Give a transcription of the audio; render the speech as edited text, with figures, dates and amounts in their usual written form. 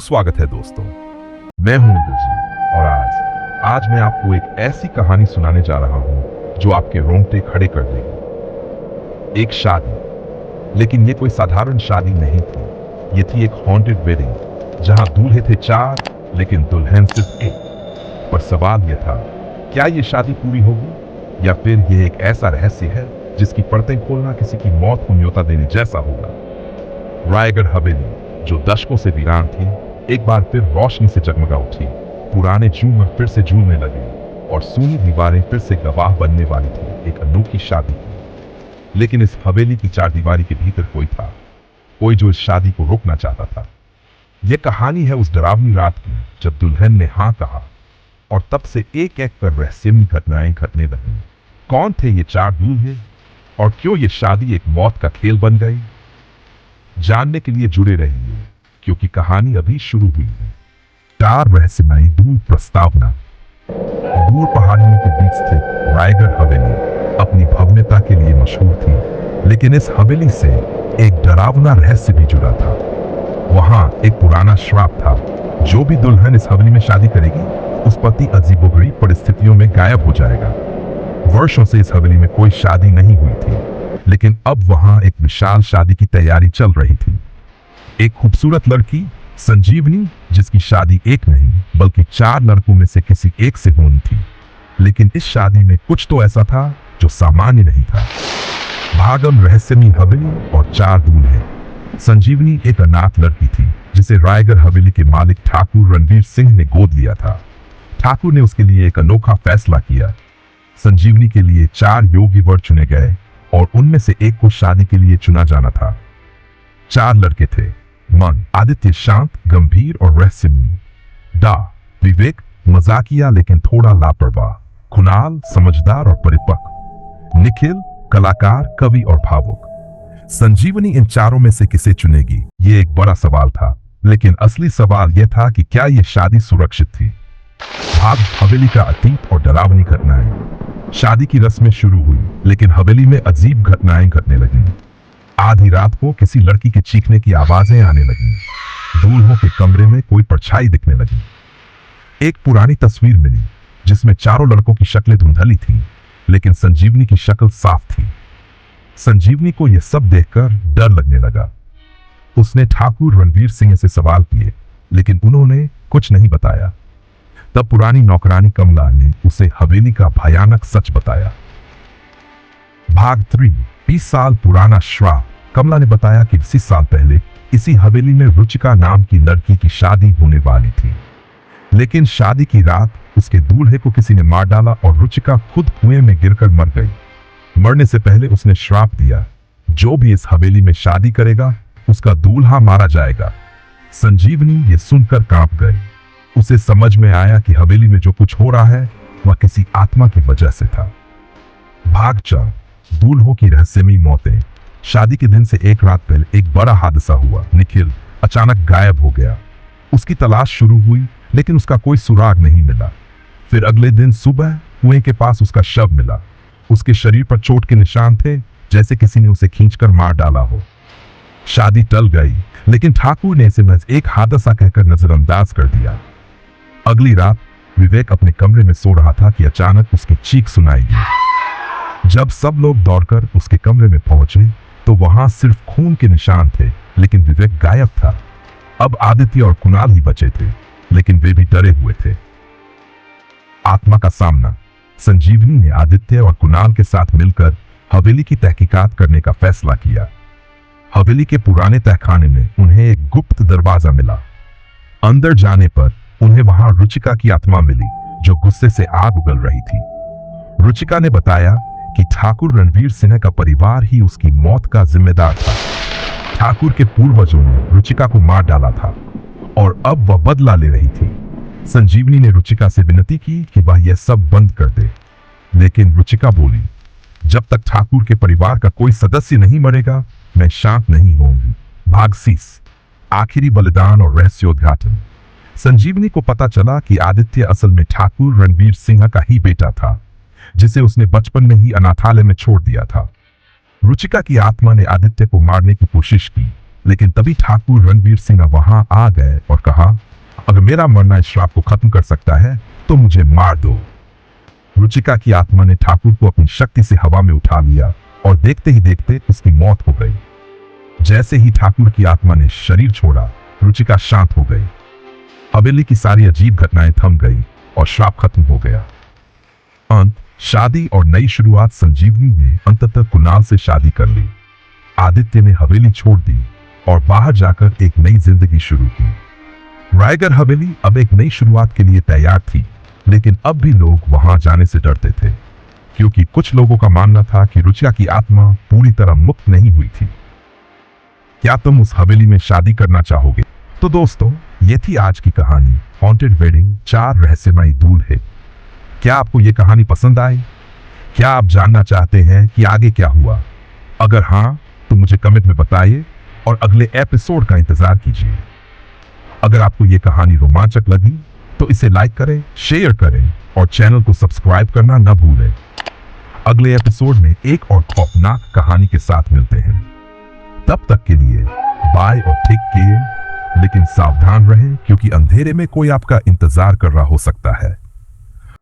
स्वागत है दोस्तों, मैं हूं इंद्रजीत और आज मैं आपको एक ऐसी कहानी सुनाने जा रहा हूं जो आपके रोंगटे खड़े कर देगी। एक शादी, लेकिन ये कोई साधारण शादी नहीं थी। ये थी एक हॉन्टेड वेडिंग जहां दूल्हे थे 4 लेकिन दुल्हन सिर्फ 1। पर सवाल यह था, क्या ये शादी पूरी होगी या फिर यह एक ऐसा रहस्य है जिसकी परतें खोलना किसी की मौत को न्योता देने जैसा होगा। रायगढ़ हवेली, जो दशकों से वीरान थी, एक बार फिर रोशनी से जगमगा उठी। पुराने झूमर फिर से झूमने लगे और सूनी दीवारें फिर से गवाह बनने वाली थी एक अनोखी शादी की। लेकिन इस हवेली की 4 दीवारी के भीतर कोई था, कोई जो इस शादी को रोकना चाहता था। यह कहानी है उस डरावनी रात की जब दुल्हन ने हाँ कहा और तब से एक एक कर रहस्यमयी घटनाएं घटने लगी। कौन थे ये 4 दूल्हे और क्यों ये शादी एक मौत का खेल बन गई? जानने के लिए जुड़े रहिए, क्योंकि कहानी अभी शुरू हुई है। 4 रहस्यमयी दूर प्रस्तावना। दूर पहाड़ियों के बीच स्थित रायगढ़ हवेली अपनी भव्यता के लिए मशहूर थी, लेकिन इस हवेली से एक डरावना रहस्य भी जुड़ा था। वहां एक पुराना श्राप था, जो भी दुल्हन इस हवेली में शादी करेगी उस पति अजीबोगरीब परिस्थितियों में गायब हो जाएगा। वर्षों से इस हवेली में कोई शादी नहीं हुई थी, लेकिन अब वहां एक विशाल शादी की तैयारी चल रही थी। एक खूबसूरत लड़की संजीवनी, जिसकी शादी एक नहीं बल्कि 4 लड़कों में से किसी एक से होनी थी। लेकिन इस शादी में कुछ तो ऐसा था जो सामान्य नहीं था। भागम रहस्यमयी हवेली और 4 दूल्हे। संजीवनी एक अनाथ लड़की थी जिसे रायगढ़ हवेली के मालिक ठाकुर रणवीर सिंह ने गोद लिया था। ठाकुर ने उसके लिए एक अनोखा फैसला किया। संजीवनी के लिए 4 योग्य वर चुने गए और उनमें से एक को शादी के लिए चुना जाना था। 4 लड़के थे। मन आदित्य शांत, गंभीर और रहस्यमयी। डा विवेक मजाकिया लेकिन थोड़ा लापरवाह। कुणाल समझदार और परिपक्व। निखिल कलाकार, कवि और भावुक। संजीवनी इन 4 में से किसे चुनेगी, ये एक बड़ा सवाल था। लेकिन असली सवाल यह था कि क्या यह शादी सुरक्षित थी। भाग हवेली का अतीत और डरावनी घटनाएं। शादी की रस्में शुरू हुई, लेकिन हवेली में अजीब घटनाएं घटने लगी। आधी रात को किसी लड़की के चीखने की आवाजें आने लगी। दूल्हों के कमरे में कोई परछाई दिखने लगी। एक पुरानी तस्वीर मिली जिसमें 4 लड़कों की शक्लें धुंधली थीं, लेकिन संजीवनी की शक्ल साफ थी। संजीवनी को यह सब देखकर डर लगने लगा। उसने ठाकुर रणवीर सिंह से सवाल किए, लेकिन उन्होंने कुछ नहीं बताया। तब पुरानी नौकरानी कमला ने उसे हवेली का भयानक सच बताया। भाग 3, 20 साल पुराना श्राप। कमला ने बताया कि 20 साल पहले इसी हवेली में रुचिका नाम की लड़की की शादी होने वाली थी। लेकिन शादी की रात उसके दूल्हे को किसी ने मार डाला और रुचिका खुद कुएं में गिरकर मर गई। मरने से पहले उसने श्राप दिया, जो भी इस हवेली में शादी करेगा उसका दूल्हा मारा जाएगा। संजीवनी ये सुनकर कांप गई। उसे समझ में आया कि हवेली में जो कुछ हो रहा है वह किसी आत्मा की वजह से था। भाग 4, दूल्हों की रहस्यमयी मौतें। शादी के दिन से एक रात पहले एक बड़ा हादसा हुआ। निखिल अचानक गायब हो गया। उसकी तलाश शुरू हुई, लेकिन उसका कोई सुराग नहीं मिला। फिर अगले दिन सुबह कुएं के पास उसका शव मिला। उसके शरीर पर चोट के निशान थे, जैसे किसी ने उसे खींचकर मार डाला हो। शादी टल गई, लेकिन ठाकुर ने इसे महज एक हादसा कहकर नजरअंदाज कर दिया। अगली रात विवेक अपने कमरे में सो रहा था कि अचानक उसकी चीख सुनाई दी। जब सब लोग दौड़कर उसके कमरे में पहुंचे तो वहां सिर्फ खून के निशान थे, लेकिन विवेक गायब था। अब आदित्य और कुणाल ही बचे थे, लेकिन वे भी डरे हुए थे। आत्मा का सामना। संजीवनी ने आदित्य और कुणाल के साथ मिलकर हवेली की तहकीकात करने का फैसला किया। हवेली के पुराने तहखाने में उन्हें एक गुप्त दरवाजा मिला। अंदर जाने पर उन्हें वहां रुचिका की आत्मा मिली, जो गुस्से से आग उगल रही थी। रुचिका ने बताया कि ठाकुर रणवीर सिंह का परिवार ही उसकी मौत का जिम्मेदार था। ठाकुर के पूर्वजों ने रुचिका को मार डाला था और अब वह बदला ले रही थी। संजीवनी ने रुचिका से विनती की कि वह यह सब बंद कर दे, लेकिन रुचिका बोली, जब तक ठाकुर के परिवार का कोई सदस्य नहीं मरेगा मैं शांत नहीं होंगी। भाग 30, आखिरी बलिदान और रहस्योद्घाटन। संजीवनी को पता चला कि आदित्य असल में ठाकुर रणवीर सिंह का ही बेटा था, जिसे उसने बचपन में ही अनाथालय में छोड़ दिया था। रुचिका की आत्मा ने आदित्य को मारने की कोशिश की, लेकिन तभी ठाकुर रणवीर सिंह वहां आ गए और कहा, अगर मेरा मरना इस श्राप को खत्म कर सकता है तो मुझे मार दो। रुचिका की आत्मा ने ठाकुर को अपनी शक्ति से हवा में उठा लिया और देखते ही देखते उसकी मौत हो गई। जैसे ही ठाकुर की आत्मा ने शरीर छोड़ा, रुचिका शांत हो गई। हवेली की सारी अजीब घटनाएं थम गई और श्राप खत्म हो गया। अंत, शादी और नई शुरुआत। संजीवनी ने अंततः कुणाल से शादी कर ली। आदित्य ने हवेली छोड़ दी और बाहर जाकर एक नई जिंदगी शुरू की। रायगढ़ हवेली अब एक नई शुरुआत के लिए तैयार थी, लेकिन अब भी लोग वहां जाने से डरते थे, क्योंकि कुछ लोगों का मानना था कि रुचिका की आत्मा पूरी तरह मुक्त नहीं हुई थी। क्या तुम उस हवेली में शादी करना चाहोगे? तो दोस्तों, ये थी आज की कहानी, हॉन्टेड वेडिंग 4 रहस्यमयी दूल्हे। क्या आपको ये कहानी पसंद आई? क्या आप जानना चाहते हैं कि आगे क्या हुआ? अगर हाँ, तो मुझे कमेंट में बताइए और अगले एपिसोड का इंतजार कीजिए। अगर आपको ये कहानी रोमांचक लगी तो इसे लाइक करें, शेयर करें और चैनल को सब्सक्राइब करना न भूलें। अगले एपिसोड में एक और खौफनाक कहानी के साथ मिलते हैं। तब तक के लिए बाय और टेक केयर, लेकिन सावधान रहें क्योंकि अंधेरे में कोई आपका इंतजार कर रहा हो सकता है।